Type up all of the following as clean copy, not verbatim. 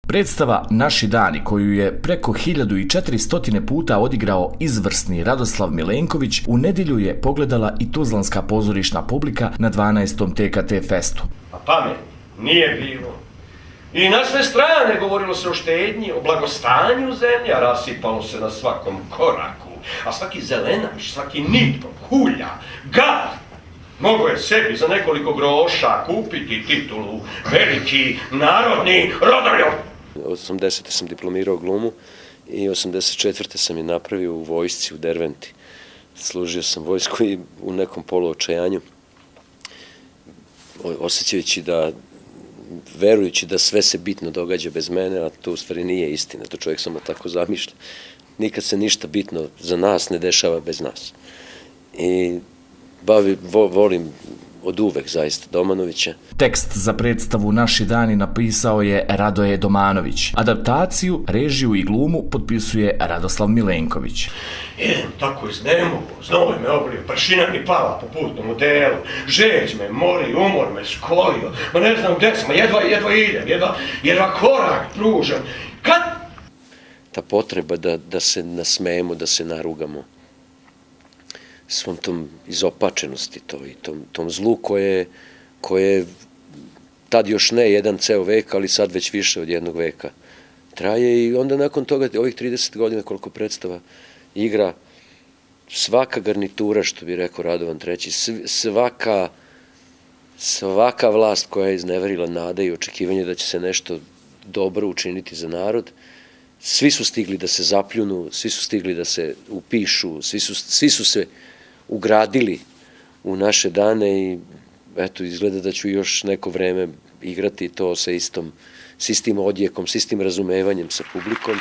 Predstava Naši dani, koju je preko 1400 puta odigrao izvrsni Radoslav Milenković, u nedjelju je pogledala i tuzlanska pozorišna publika na 12. TKT festu. A pamet nije bilo. I na sve strane govorilo se o štednji, o blagostanju zemlje, a rasipalo se na svakom koraku. A svaki zelenaš, svaki nitko, hulja, gad, mogo je sebi za nekoliko groša kupiti titulu veliki narodni rodoljub. 80. sam diplomirao glumu i 84. sam je napravio u vojsci u Derventi. Služio sam vojsku i u nekom poluočajanju, osjećajući da, verujući da sve se bitno događa bez mene, a to u stvari nije istina, to čovjek samo tako zamišlja. Nikad se ništa bitno za nas ne dešava bez nas. I volim od uvek zaista Domanovića. Tekst za predstavu Naši dani napisao je Radoje Domanović. Adaptaciju, režiju i glumu potpisuje Radoslav Milenković. Idem tako iz nemogu, znoj me oblio, pršina mi pala po putnom modelu, žeđ me mori, umor me skolio, ma ne znam gde sam, jedva idem, jedva korak pružam. Kad? Ta potreba da se nasmejemo, da se narugamo, svom tom izopačenosti i tom zlu koje tad još ne jedan ceo vek, ali sad već više od jednog veka traje. I onda nakon toga, ovih 30 godina koliko predstava igra, svaka garnitura, što bi rekao Radovan III, svaka vlast koja je izneverila nade i očekivanje da će se nešto dobro učiniti za narod, svi su stigli da se zapljunu, svi su stigli da se upišu, svi su se ugradili u naše dane i eto, izgleda da ću još neko vreme igrati to sa istim odjekom, s istim razumevanjem sa publikom.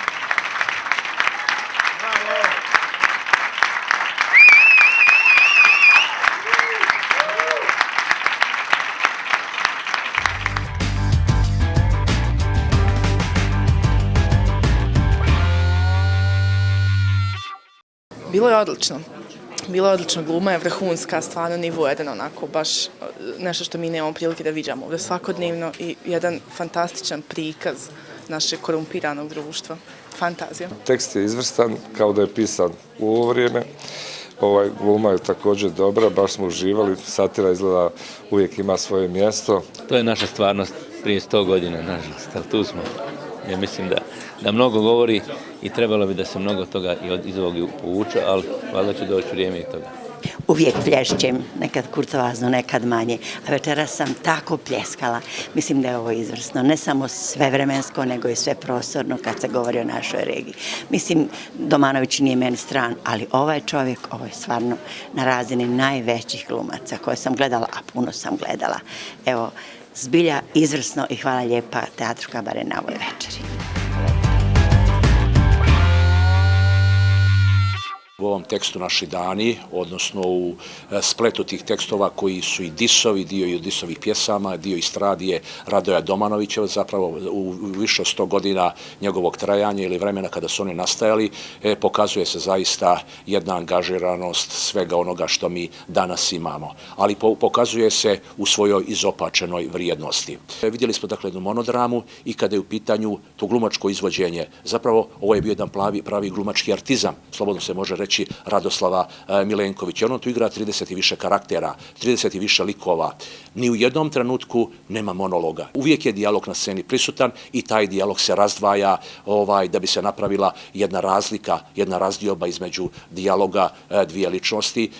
Bilo je odlično. Bila je odlična gluma, je vrhunska, stvarno nivo jedan onako, baš nešto što mi nemamo prilike da viđamo ovdje svakodnevno i jedan fantastičan prikaz našeg korumpiranog društva. Fantazija. Tekst je izvrstan, kao da je pisan u ovo vrijeme. Gluma je također dobra, baš smo uživali, satira izgleda uvijek ima svoje mjesto. To je naša stvarnost prije 100 godina, nažalost, ali tu smo. Ja mislim da mnogo govori i trebalo bi da se mnogo toga iz ovog povuče, ali valjda će doći vrijeme i toga. Uvijek plješćem, nekad kurtoazno, nekad manje, a večeras sam tako pljeskala. Mislim da je ovo izvrsno, ne samo svevremensko, nego i sve prostorno kad se govori o našoj regiji. Mislim, Domanović nije meni stran, ali ovaj čovjek, ovo je stvarno na razini najvećih glumaca koje sam gledala, a puno sam gledala. Evo, zbilja izvrsno i hvala lijepa Teatru Kabare na ovoj večeri. U ovom tekstu Naši dani, odnosno u spletu tih tekstova koji su i disovi, dio i disovih pjesama, dio istradije Radoja Domanovića, zapravo u više od 100 godina njegovog trajanja ili vremena kada su oni nastajali, pokazuje se zaista jedna angažiranost svega onoga što mi danas imamo, ali pokazuje se u svojoj izopačenoj vrijednosti. Vidjeli smo dakle jednu monodramu i kada je u pitanju to glumačko izvođenje, zapravo ovo je bio jedan pravi glumački artizam, slobodno se može reći, Radoslava Milenkovića. On tu igra 30 i više karaktera, 30 i više likova. Ni u jednom trenutku nema monologa. Uvijek je dijalog na sceni prisutan i taj dijalog se razdvaja da bi se napravila jedna razlika, jedna razdioba između dijaloga dvije ličnosti.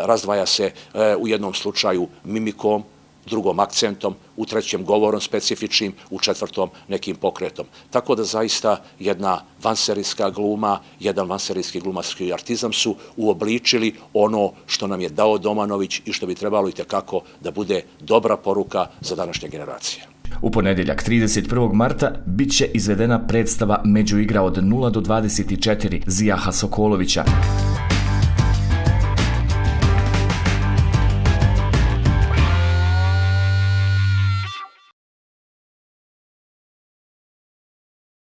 Razdvaja se u jednom slučaju mimikom, drugom akcentom, u trećem govorom specifičnim, u četvrtom nekim pokretom. Tako da zaista jedna vanserijska gluma, jedan vanserijski glumački artizam su uobličili ono što nam je dao Domanović i što bi trebalo itekako da bude dobra poruka za današnje generacije. U ponedjeljak 31. marta bit će izvedena predstava Međuigra od 0 do 24 Zijaha Sokolovića.